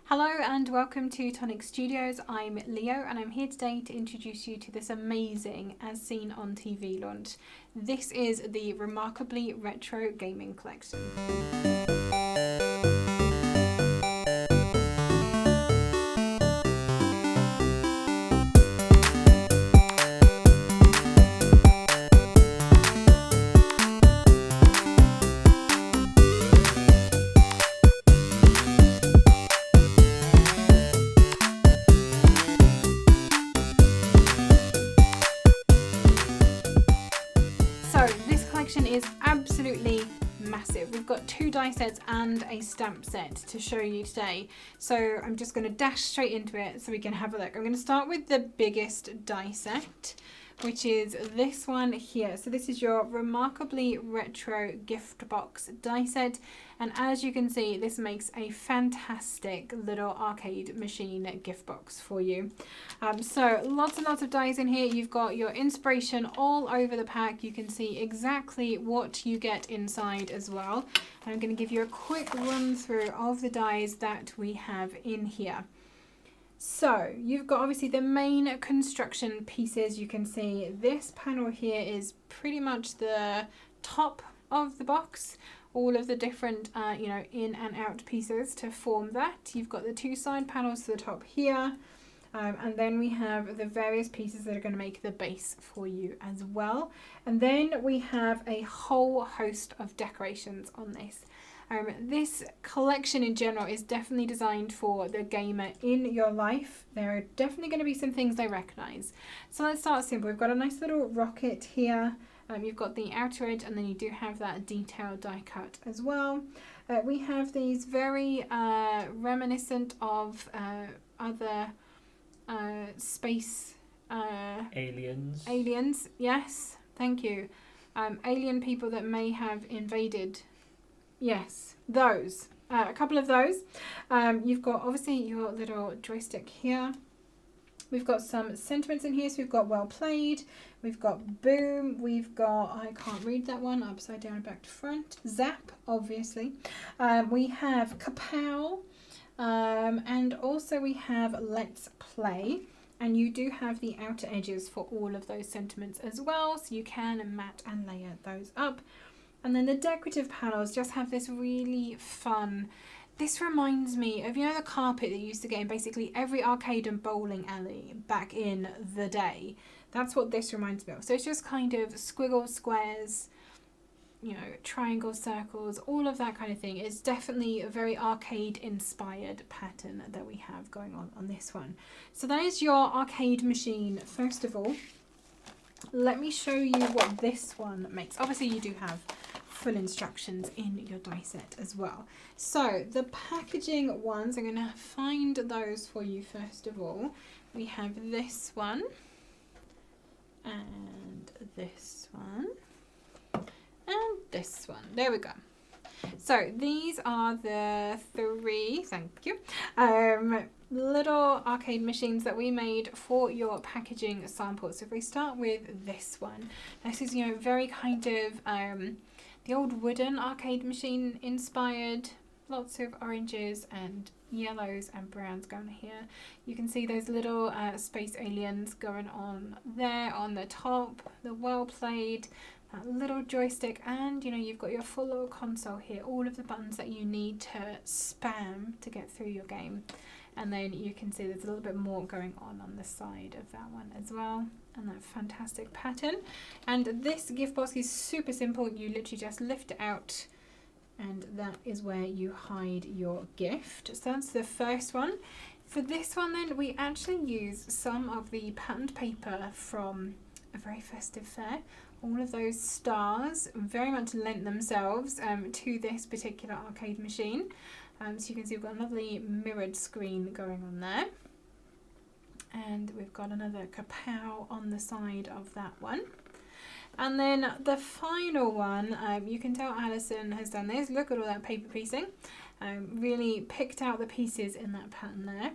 Hello and welcome to Tonic Studios. I'm Leo and I'm here today to introduce you to this amazing As Seen on TV launch. This is the Remarkably Retro Gaming Collection. So this collection is absolutely massive. We've got 2 die sets and a stamp set to show you today. So I'm just going to dash straight into it so we can have a look. I'm going to start with the biggest die set, which is this one here. So this is your Remarkably Retro gift box die set. And as you can see, this makes a fantastic little arcade machine gift box for you. So lots and lots of dies in here. You've got your inspiration all over the pack. You can see exactly what you get inside as well. And I'm going to give you a quick run through of the dies that we have in here. So you've got obviously the main construction pieces. You can see this panel here is pretty much the top of the box. All of the different, in and out pieces to form that. You've got the 2 side panels to the top here. And then we have the various pieces that are going to make the base for you as well. And then we have a whole host of decorations on this. This collection in general is definitely designed for the gamer in your life. There are definitely going to be some things they recognise. So let's start simple. We've got a nice little rocket here. You've got the outer edge and then you do have that detailed die cut as well. We have these very reminiscent of other space... Aliens, yes, thank you. Alien people that may have invaded. Yes, those. A couple of those. You've got obviously your little joystick here. We've got some sentiments in here. So we've got well played. We've got boom. We've got, I can't read that one, upside down and back to front. Zap, obviously. We have kapow. And also we have let's play. And you do have the outer edges for all of those sentiments as well. So you can mat and layer those up. And then the decorative panels just have this really fun, this reminds me of, the carpet that you used to get in basically every arcade and bowling alley back in the day. That's what this reminds me of. So it's just kind of squiggles, squares, triangles, circles, all of that kind of thing. It's definitely a very arcade inspired pattern that we have going on this one. So that is your arcade machine. First of all, let me show you what this one makes. Obviously you do have full instructions in your die set as well. So the packaging ones, I'm going to find those for you first of all. We have this one and this one and this one. There we go. So these are the 3, thank you, little arcade machines that we made for your packaging samples. So if we start with this one, this is, very kind of the old wooden arcade machine inspired, lots of oranges and yellows and browns going here. You can see those little space aliens going on there on the top, the well played, that little joystick, and you've got your full little console here, all of the buttons that you need to spam to get through your game. And then you can see there's a little bit more going on the side of that one as well, and that fantastic pattern. And this gift box is super simple. You literally just lift it out and that is where you hide your gift. So that's the first one. For this one then, we actually use some of the patterned paper from A Very Festive Fair. All of those stars very much lent themselves to this particular arcade machine. So you can see we've got a lovely mirrored screen going on there. And we've got another kapow on the side of that one. And then the final one, you can tell Alison has done this. Look at all that paper piecing. Really picked out the pieces in that pattern there.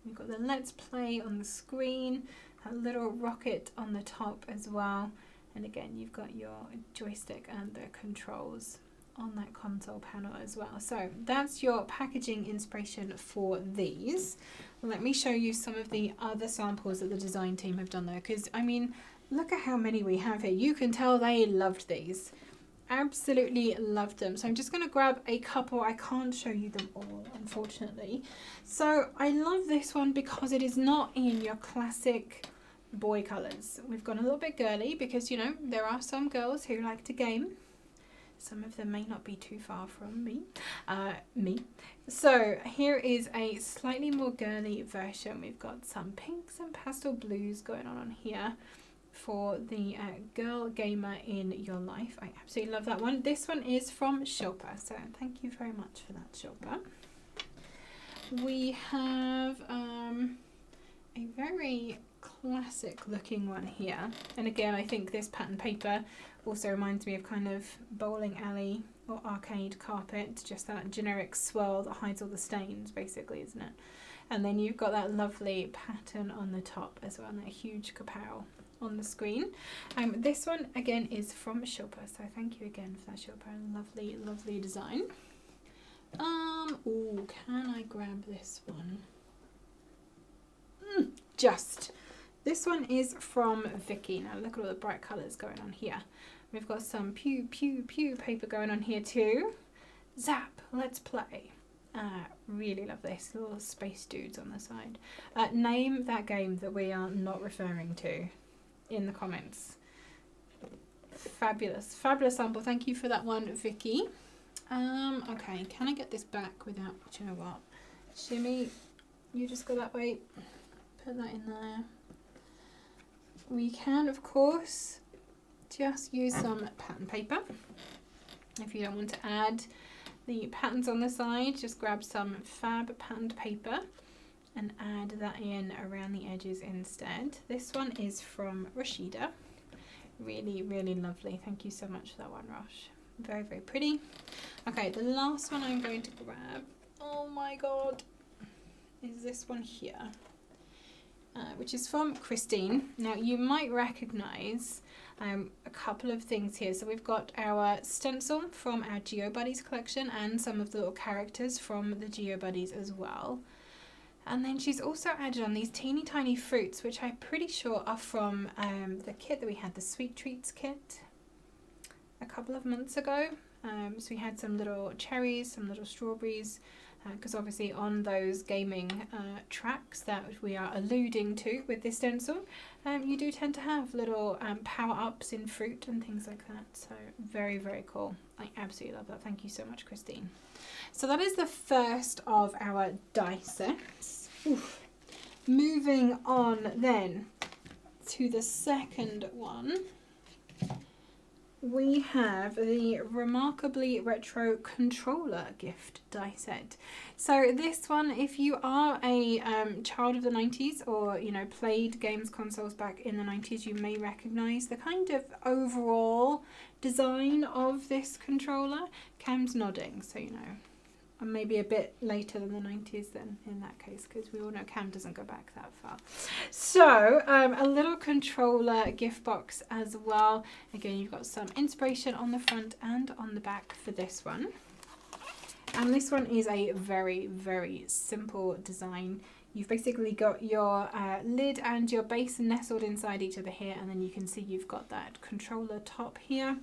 We've got the let's play on the screen, a little rocket on the top as well. And again, you've got your joystick and the controls on that console panel as well. So that's your packaging inspiration for these. Let me show you some of the other samples that the design team have done there, because I mean, look at how many we have here. You can tell they loved these. Absolutely loved them. So I'm just going to grab a couple. I can't show you them all, unfortunately. So I love this one because it is not in your classic boy colours. We've gone a little bit girly because, you know, there are some girls who like to game. Some of them may not be too far from me. So here is a slightly more girly version. We've got some pinks and pastel blues going on here for the girl gamer in your life. I absolutely love that one. This one is from Shilpa, so thank you very much for that, Shilpa. We have a very classic looking one here, and again I think this pattern paper also reminds me of kind of bowling alley or arcade carpet, just that generic swirl that hides all the stains basically, isn't it? And then you've got that lovely pattern on the top as well, and that huge kapow on the screen. This one again is from Shilpa, so thank you again for that, Shilpa. Lovely, lovely design. Oh, can I grab this one? This one is from Vicky. Now look at all the bright colours going on here. We've got some pew pew pew paper going on here too. Zap, let's play. Really love this. Little space dudes on the side. Name that game that we are not referring to in the comments. Fabulous, fabulous sample. Thank you for that one, Vicky. Okay, can I get this back without, do you know what? Shimmy, you just go that way. Put that in there. We can, of course, just use some pattern paper. If you don't want to add the patterns on the side, just grab some fab patterned paper and add that in around the edges instead. This one is from Rashida. Really, really lovely. Thank you so much for that one, Rosh. Very, very pretty. Okay, the last one I'm going to grab, oh my god, is this one here. Which is from Christine. Now you might recognise a couple of things here. So we've got our stencil from our GeoBuddies collection and some of the little characters from the GeoBuddies as well. And then she's also added on these teeny tiny fruits, which I'm pretty sure are from the kit that we had, the Sweet Treats kit, a couple of months ago. So we had some little cherries, some little strawberries, because obviously on those gaming tracks that we are alluding to with this stencil, you do tend to have little power-ups in fruit and things like that. So very, very cool. I absolutely love that. Thank you so much, Christine. So that is the first of our die sets. Oof. Moving on then to the second one. We have the Remarkably Retro Controller gift die set. So this one, if you are a child of the 90s or, you know, played games consoles back in the 90s, you may recognise the kind of overall design of this controller. Cam's nodding, so you know. And maybe a bit later than the 90s then in that case, because we all know Cam doesn't go back that far. So a little controller gift box as well. Again, you've got some inspiration on the front and on the back for this one. And this one is a very, very simple design. You've basically got your lid and your base nestled inside each other here, and then you can see you've got that controller top here.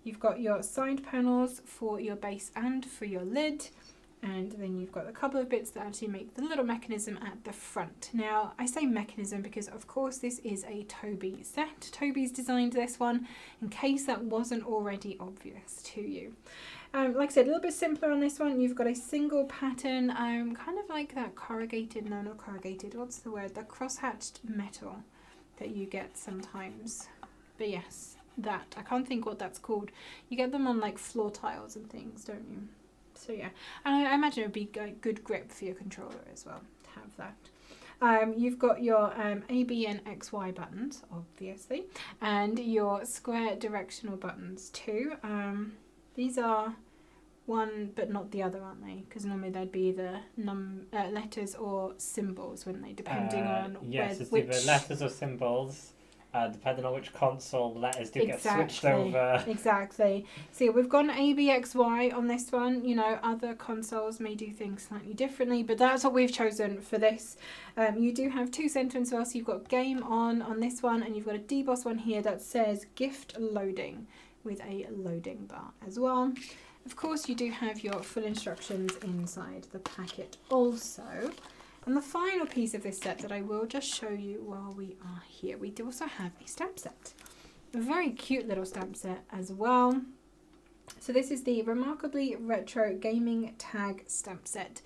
You've got your side panels for your base and for your lid. And then you've got a couple of bits that actually make the little mechanism at the front. Now, I say mechanism because, of course, this is a Toby set. Toby's designed this one, in case that wasn't already obvious to you. Like I said, a little bit simpler on this one. You've got a single pattern, kind of like that corrugated, no, not corrugated, what's the word? The cross-hatched metal that you get sometimes. But yes, that. I can't think what that's called. You get them on, like, floor tiles and things, don't you? So yeah, and I imagine it would be a good grip for your controller as well to have that. You've got your A, B and X, Y buttons, obviously, and your square directional buttons too. These are one but not the other, aren't they? Because normally they'd be the letters or symbols, wouldn't they? Depending on yes, where, it's which... either letters or symbols. depending on which console the letters do get switched over. Exactly. So we've gone ABXY on this one. You know, other consoles may do things slightly differently, but that's what we've chosen for this. You do have two sentiments as well. So you've got game on this one, and you've got a deboss one here that says gift loading with a loading bar as well. Of course, you do have your full instructions inside the packet also. And the final piece of this set that I will just show you while we are here, we do also have a stamp set. A very cute little stamp set as well. So this is the Remarkably Retro Gaming Tag stamp set.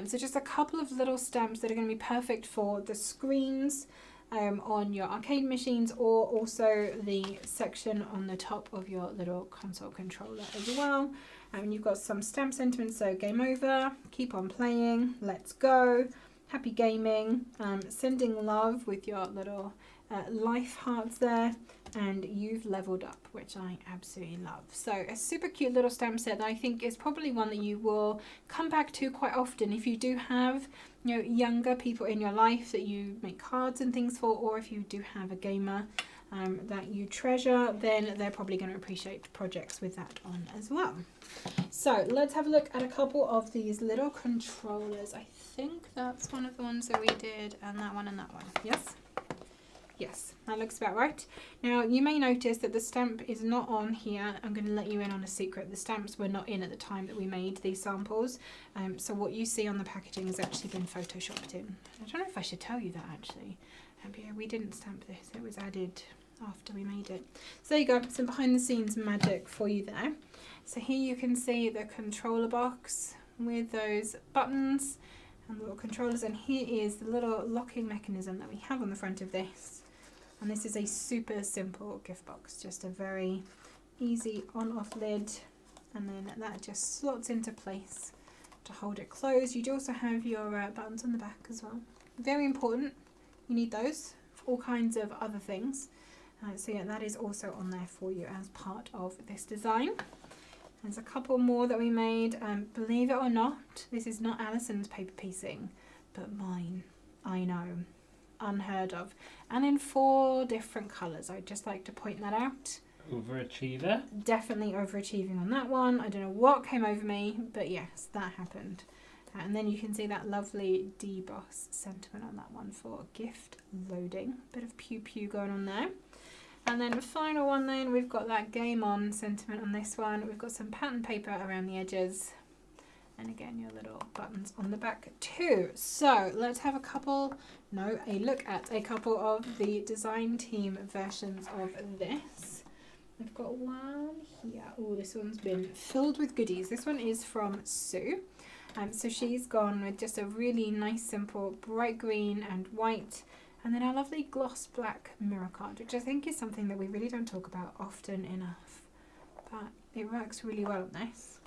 So just a couple of little stamps that are going to be perfect for the screens on your arcade machines, or also the section on the top of your little console controller as well. And you've got some stamp sentiments, so game over, keep on playing, let's go, happy gaming, sending love with your little life hearts there, and you've leveled up, which I absolutely love. So a super cute little stamp set that I think is probably one that you will come back to quite often if you do have, you know, younger people in your life that you make cards and things for, or if you do have a gamer that you treasure, then they're probably going to appreciate projects with that on as well. So let's have a look at a couple of these little controllers. I think that's one of the ones that we did, and that one and that one. Yes? Yes, that looks about right. Now, you may notice that the stamp is not on here. I'm going to let you in on a secret. The stamps were not in at the time that we made these samples. So what you see on the packaging has actually been photoshopped in. I don't know if I should tell you that, actually. Yeah, we didn't stamp this. It was added after we made it. So there you go, some behind the scenes magic for you there. So here you can see the controller box with those buttons and little controllers, and here is the little locking mechanism that we have on the front of this. And this is a super simple gift box, just a very easy on-off lid, and then that just slots into place to hold it closed. You do also have your buttons on the back as well. Very important, you need those for all kinds of other things. So yeah, that is also on there for you as part of this design. There's a couple more that we made. Believe it or not, this is not Alison's paper piecing, but mine. I know, unheard of. And in 4 different colours. I'd just like to point that out. Overachiever. Definitely overachieving on that one. I don't know what came over me, but yes, that happened. And then you can see that lovely deboss sentiment on that one for gift loading. Bit of pew pew going on there. And then the final one then, we've got that game on sentiment on this one. We've got some pattern paper around the edges. And again, your little buttons on the back too. So let's have a look at a couple of the design team versions of this. We've got one here. Oh, this one's been filled with goodies. This one is from Sue. So she's gone with just a really nice, simple, bright green and white. And then our lovely gloss black mirror card, which I think is something that we really don't talk about often enough. But it works really well on this.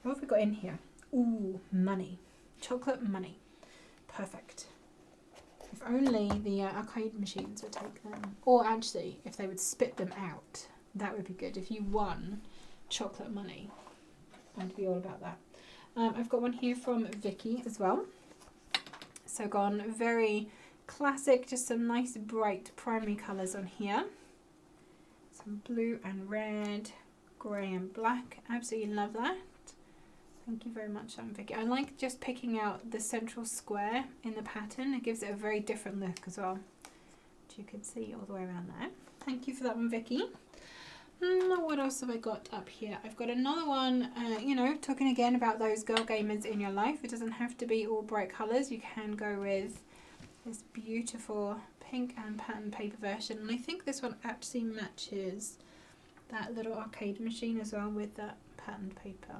What have we got in here? Ooh, money. Chocolate money. Perfect. If only the arcade machines would take them. Or actually, if they would spit them out, that would be good. If you won chocolate money, I'd be all about that. I've got one here from Vicky as well. So gone very classic, just some nice bright primary colours on here. Some blue and red, grey and black. Absolutely love that. Thank you very much, Vicky. I like just picking out the central square in the pattern. It gives it a very different look as well, which you can see all the way around there. Thank you for that one, Vicky. What else have I got up here? I've got another one, talking again about those girl gamers in your life. It doesn't have to be all bright colours. You can go with this beautiful pink and pattern paper version. And I think this one actually matches that little arcade machine as well with that patterned paper.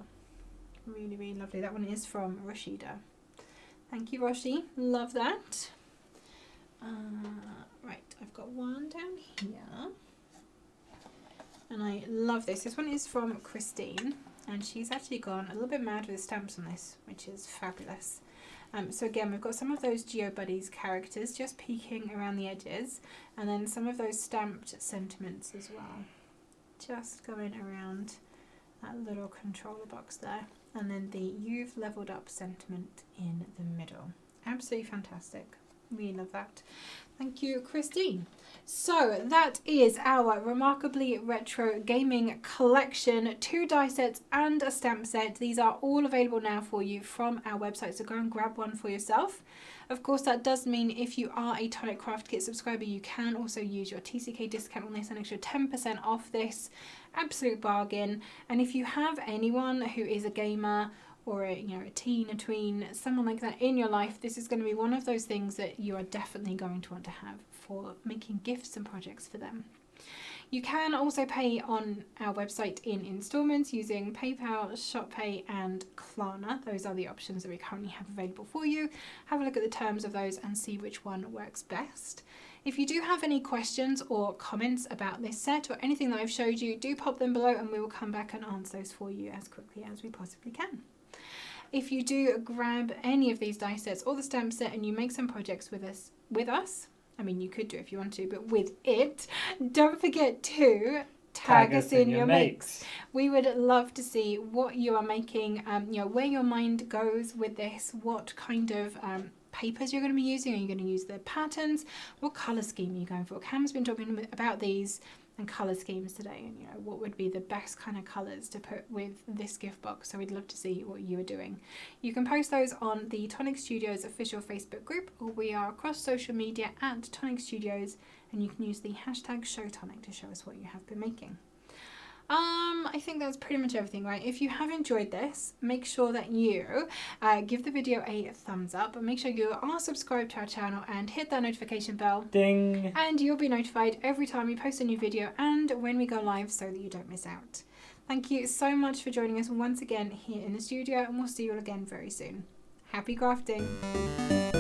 Really, really lovely. That one is from Rashida. Thank you, Roshi. Love that. Right, I've got one down here. And I love this. This one is from Christine. And she's actually gone a little bit mad with the stamps on this, which is fabulous. So again, we've got some of those GeoBuddies characters just peeking around the edges. And then some of those stamped sentiments as well. Just going around that little controller box there. And then the you've leveled up sentiment in the middle. Absolutely fantastic. We love that. Thank you, Christine. So that is our Remarkably Retro Gaming Collection, 2 die sets and a stamp set. These are all available now for you from our website, so go and grab one for yourself. Of course, that does mean if you are a Tonic Craft Kit subscriber, you can also use your TCK discount on this, an extra 10% off this. Absolute bargain. And if you have anyone who is a gamer or a teen, a tween, someone like that in your life, this is going to be one of those things that you are definitely going to want to have for making gifts and projects for them. You can also pay on our website in installments using PayPal, ShopPay and Klarna. Those are the options that we currently have available for you. Have a look at the terms of those and see which one works best. If you do have any questions or comments about this set or anything that I've showed you, do pop them below and we will come back and answer those for you as quickly as we possibly can. If you do grab any of these die sets or the stamp set and you make some projects with us, I mean, you could do if you want to, but with it, don't forget to tag us in your makes. We would love to see what you are making, where your mind goes with this, what kind of papers you're going to be using. Are you going to use the patterns? What colour scheme are you going for? Cam's been talking about these and colour schemes today, and what would be the best kind of colours to put with this gift box. So we'd love to see what you are doing. You can post those on the Tonic Studios official Facebook group, or we are across social media at Tonic Studios, and you can use the hashtag #ShowTonic to show us what you have been making. I think that's pretty much everything, right? If you have enjoyed this, make sure that you give the video a thumbs up, and make sure you are subscribed to our channel and hit that notification bell. Ding! And you'll be notified every time we post a new video and when we go live, so that you don't miss out. Thank you so much for joining us once again here in the studio, and we'll see you all again very soon. Happy crafting!